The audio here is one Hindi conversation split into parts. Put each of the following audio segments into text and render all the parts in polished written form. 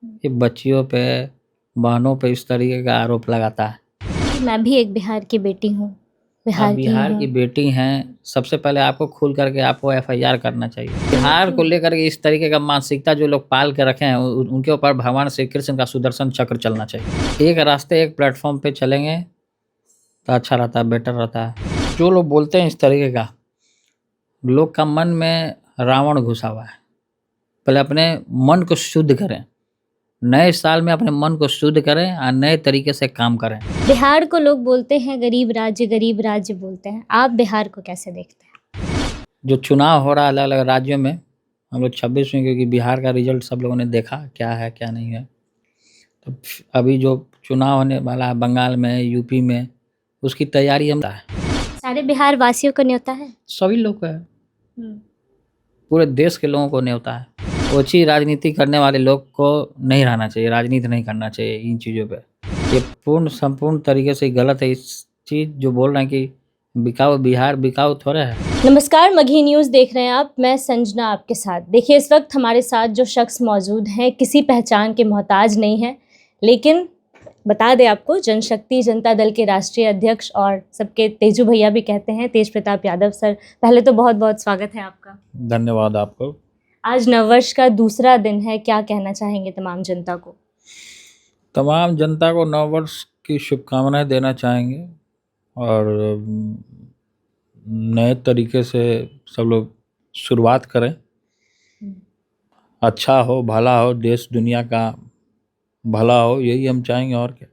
ये बच्चियों पे, बहनों पे इस तरीके का आरोप लगाता है। कि मैं भी एक बिहार की बेटी हूँ, आप बिहार की ही बिहार की हूँ। बेटी हैं, सबसे पहले आपको खुल करके आपको एफआईआर करना चाहिए। बिहार को लेकिन लेकर के इस तरीके का मानसिकता जो लोग पाल के रखे हैं, उनके ऊपर भगवान श्री कृष्ण का सुदर्शन चक्र चलना चाहिए। एक रास्ते, एक प्लेटफ़ॉर्म पे चलेंगे तो अच्छा रहता है, बेटर रहता है। जो लोग बोलते हैं इस तरीके का, लोग का मन में रावण घुसा हुआ है। पहले अपने मन को शुद्ध करें। नए साल में अपने मन को शुद्ध करें और नए तरीके से काम करें। बिहार को लोग बोलते हैं गरीब राज्य बोलते हैं। आप बिहार को कैसे देखते हैं? जो चुनाव हो रहा है अलग-अलग राज्यों में, हम लोग 26 में, क्योंकि बिहार का रिज़ल्ट सब लोगों ने देखा क्या है, क्या नहीं है। तो अभी जो चुनाव होने वाला है बंगाल में, यूपी में, उसकी तैयारी हम है। सारे बिहार वासियों को न्योता है। सभी लोग को है, पूरे देश के लोगों को न्योता है। ओछी राजनीति करने वाले लोग को नहीं रहना चाहिए, राजनीति नहीं करना चाहिए इन चीज़ों पे। ये संपूर्ण तरीके से गलत है। इस चीज़ जो बोल रहे हैं कि बिकाऊ बिहार बिकाऊ थोड़ा है। नमस्कार, मगही न्यूज़ देख रहे हैं आप। मैं संजना आपके साथ। देखिए, इस वक्त हमारे साथ जो शख्स मौजूद हैं किसी पहचान के मोहताज नहीं है, लेकिन बता दें आपको, जनशक्ति जनता दल के राष्ट्रीय अध्यक्ष और सबके तेजू भैया भी कहते हैं, तेज प्रताप यादव सर। पहले तो बहुत बहुत स्वागत है आपका। धन्यवाद आपको। आज नववर्ष का दूसरा दिन है, क्या कहना चाहेंगे तमाम जनता को? तमाम जनता को नववर्ष की शुभकामनाएं देना चाहेंगे और नए तरीके से सब लोग शुरुआत करें। अच्छा हो, भला हो, देश दुनिया का भला हो, यही हम चाहेंगे और क्या।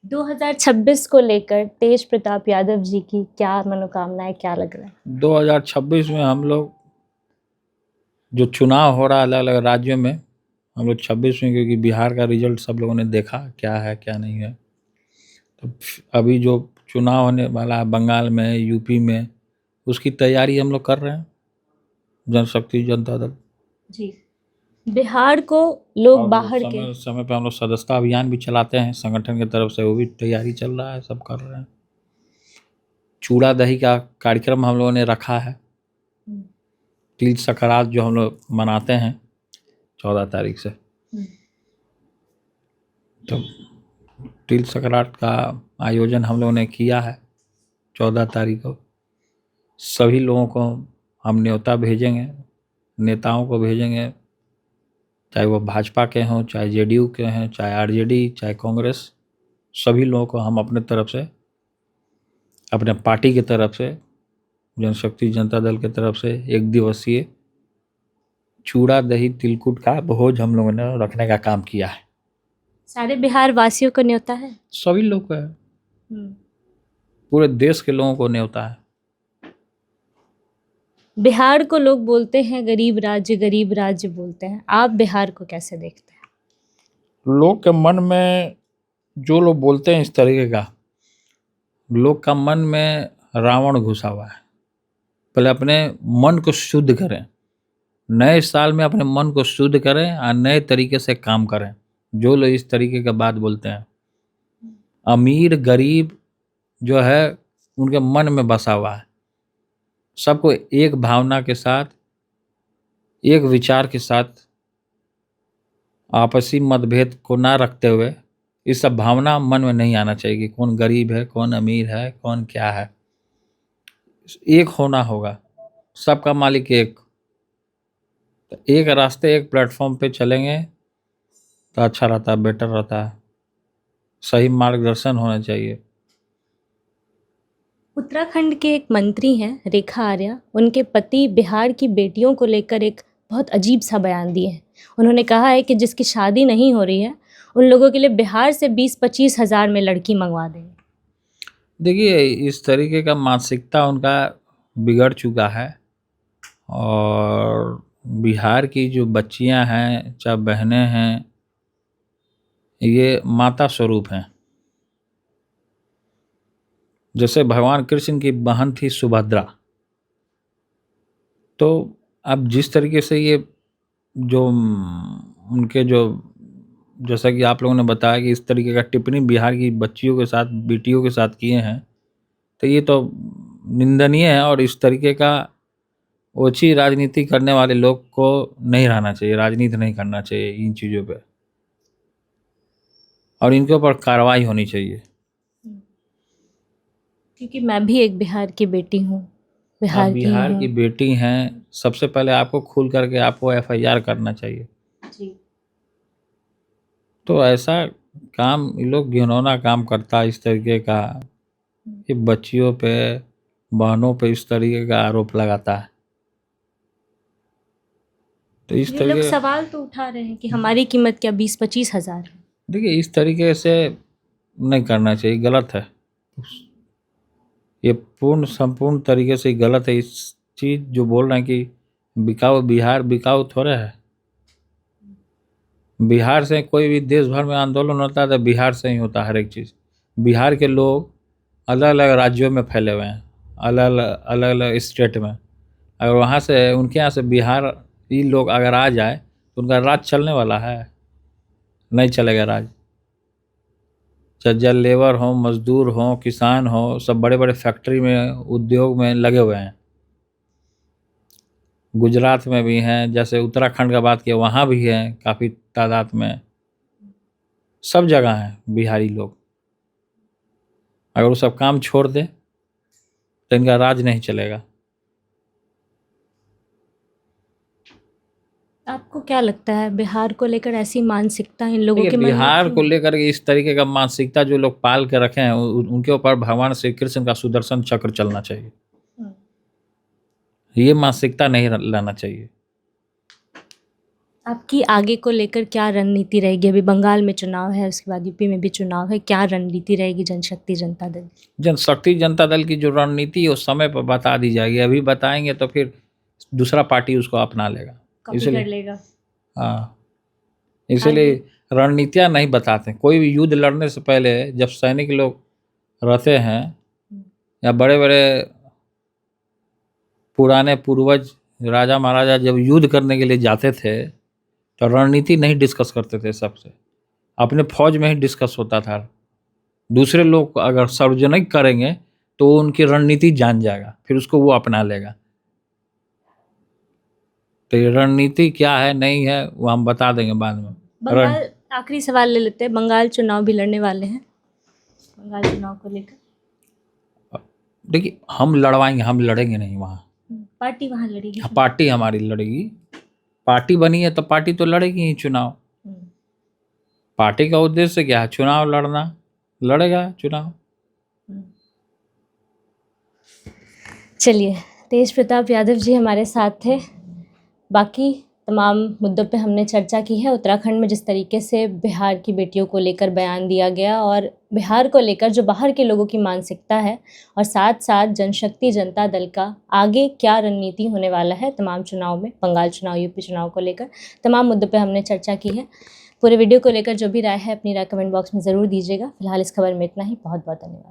2026 को लेकर तेज प्रताप यादव जी की क्या मनोकामनाएं, क्या लग रहा है? 2026 में हम लोग जो चुनाव हो रहा है अलग अलग राज्यों में, हम लोग 26 में, क्योंकि बिहार का रिजल्ट सब लोगों ने देखा क्या है, क्या नहीं है। तो अभी जो चुनाव होने वाला है बंगाल में, यूपी में, उसकी तैयारी हम लोग कर रहे हैं, जनशक्ति जनता दल। जी, बिहार को लोग और बाहर के समय समय पे हम लोग सदस्यता अभियान भी चलाते हैं संगठन की तरफ से, वो भी तैयारी चल रहा है, सब कर रहे हैं। चूड़ा दही का कार्यक्रम हम लोगों ने रखा है। तिल संक्रांत जो हम लोग मनाते हैं 14 तारीख से, तो तिल संक्रांत का आयोजन हम लोगों ने किया है 14 तारीख को। सभी लोगों को हम न्योता भेजेंगे, नेताओं को भेजेंगे, चाहे वो भाजपा के हों, चाहे जेडीयू के हैं, चाहे आरजेडी, चाहे कांग्रेस। सभी लोगों को हम अपने तरफ से, अपने पार्टी की तरफ से, जनशक्ति जनता दल की तरफ से 1 दिवसीय चूड़ा दही तिलकुट का भोज हम लोगों ने रखने का काम किया है। सारे बिहार वासियों को न्योता है। सभी लोग को है, पूरे देश के लोगों को न्योता है। बिहार को लोग बोलते हैं गरीब राज्य बोलते हैं। आप बिहार को कैसे देखते हैं? लोग के मन में, जो लोग बोलते हैं इस तरीके का, लोग का मन में रावण घुसा हुआ है। पहले अपने मन को शुद्ध करें। नए साल में अपने मन को शुद्ध करें और नए तरीके से काम करें। जो लोग इस तरीके का बात बोलते हैं, अमीर गरीब जो है उनके मन में बसा हुआ है। सबको एक भावना के साथ, एक विचार के साथ, आपसी मतभेद को ना रखते हुए, इस सब भावना मन में नहीं आना चाहिए कि कौन गरीब है, कौन अमीर है, कौन क्या है। एक होना होगा, सबका मालिक एक। तो एक रास्ते, एक प्लेटफॉर्म पे चलेंगे तो अच्छा रहता है, बेटर रहता है। सही मार्गदर्शन होना चाहिए। उत्तराखंड के एक मंत्री हैं रेखा आर्या, उनके पति बिहार की बेटियों को लेकर एक बहुत अजीब सा बयान दिए हैं। उन्होंने कहा है कि जिसकी शादी नहीं हो रही है उन लोगों के लिए बिहार से 20-25 हज़ार में लड़की मंगवा देंगे। देखिए, इस तरीके का मानसिकता उनका बिगड़ चुका है और बिहार की जो बच्चियां हैं, चाहे बहनें हैं, ये माता स्वरूप हैं। जैसे भगवान कृष्ण की बहन थी सुभद्रा, तो अब जिस तरीके से ये जो उनके जो, जैसा कि आप लोगों ने बताया कि इस तरीके का टिप्पणी बिहार की बच्चियों के साथ, बेटियों के साथ किए हैं, तो ये तो निंदनीय है। और इस तरीके का ओछी राजनीति करने वाले लोग को नहीं रहना चाहिए, राजनीति नहीं करना चाहिए इन चीज़ों पे। और इनके ऊपर कार्रवाई होनी चाहिए। क्योंकि मैं भी एक बिहार की बेटी हूँ, आप बिहार की बिहार की हूँ। बेटी हैं, सबसे पहले आपको खुल करके आपको एफआईआर करना चाहिए। जी। तो ऐसा काम ये लोग घिनौना काम करता है इस तरीके का, कि बच्चियों पे, बहनों पे इस तरीके का आरोप लगाता है। तो इस ये लोग तरीके, सवाल तो उठा रहे हैं कि हमारी कीमत क्या 20-25 हज़ार है। देखिए इस तरीके से नहीं करना चाहिए, गलत है। ये पूर्ण संपूर्ण तरीके से गलत है। इस चीज़ जो बोल रहे हैं कि बिकाऊ, बिहार बिकाऊ थोड़े है। बिहार से कोई भी देश भर में आंदोलन होता है तो बिहार से ही होता है हर एक चीज़। बिहार के लोग अलग अलग राज्यों में फैले हुए हैं, अलग अलग अलग स्टेट में। अगर वहाँ से, उनके यहाँ से बिहार ये लोग अगर आ जाए तो उनका राज चलने वाला है? नहीं चलेगा राज। चाहे लेबर हो, मजदूर हो, किसान हो, सब बड़े बड़े फैक्ट्री में, उद्योग में लगे हुए हैं। गुजरात में भी हैं, जैसे उत्तराखंड का बात किया वहाँ भी हैं काफ़ी तादाद में। सब जगह हैं बिहारी लोग। अगर वो सब काम छोड़ दे तो इनका राज नहीं चलेगा। आपको क्या लगता है बिहार को लेकर ऐसी मानसिकता इन लोगों देखिए के मन में बिहार क्यों को है? लेकर के इस तरीके का मानसिकता जो लोग पाल के रखे हैं, उनके ऊपर भगवान श्री कृष्ण का सुदर्शन चक्र चलना चाहिए। ये मानसिकता नहीं लाना चाहिए। आपकी आगे को लेकर क्या रणनीति रहेगी? अभी बंगाल में चुनाव है, उसके बाद यूपी में भी चुनाव है, क्या रणनीति रहेगी जनशक्ति जनता दल की? जनशक्ति जनता दल की जो रणनीति है उस समय पर बता दी जाएगी। अभी बताएंगे तो फिर दूसरा पार्टी उसको अपना लेगा, कॉपी इसलिए कर लेगा। हाँ, इसलिए रणनीतियाँ नहीं बताते। कोई भी युद्ध लड़ने से पहले जब सैनिक लोग रहते हैं या बड़े बड़े पुराने पूर्वज राजा महाराजा जब युद्ध करने के लिए जाते थे तो रणनीति नहीं डिस्कस करते थे सबसे, अपने फौज में ही डिस्कस होता था। दूसरे लोग अगर सार्वजनिक करेंगे तो वो उनकी रणनीति जान जाएगा, फिर उसको वो अपना लेगा। तो ये रणनीति क्या है नहीं है वो हम बता देंगे बाद में। बंगाल, आखिरी सवाल ले लेते हैं, बंगाल चुनाव भी लड़ने वाले हैं, बंगाल चुनाव को लेकर देखिए हम लड़वाएंगे, हम लड़ेंगे नहीं वहाँ। पार्टी वहाँ लड़ेगी। पार्टी हमारी लड़ेगी। पार्टी बनी है तो पार्टी तो लड़ेगी ही चुनाव। पार्टी का उद्देश्य क्या है? चुनाव लड़ना, लड़ेगा चुनाव। चलिए, तेज प्रताप यादव जी हमारे साथ थे। बाकी तमाम मुद्दों पे हमने चर्चा की है। उत्तराखंड में जिस तरीके से बिहार की बेटियों को लेकर बयान दिया गया और बिहार को लेकर जो बाहर के लोगों की मानसिकता है, और साथ साथ जनशक्ति जनता दल का आगे क्या रणनीति होने वाला है तमाम चुनाव में, बंगाल चुनाव, यूपी चुनाव को लेकर, तमाम मुद्दों पे हमने चर्चा की है। पूरे वीडियो को लेकर जो भी राय है अपनी राय कमेंट बॉक्स में ज़रूर दीजिएगा। फिलहाल इस खबर में इतना ही। बहुत बहुत धन्यवाद।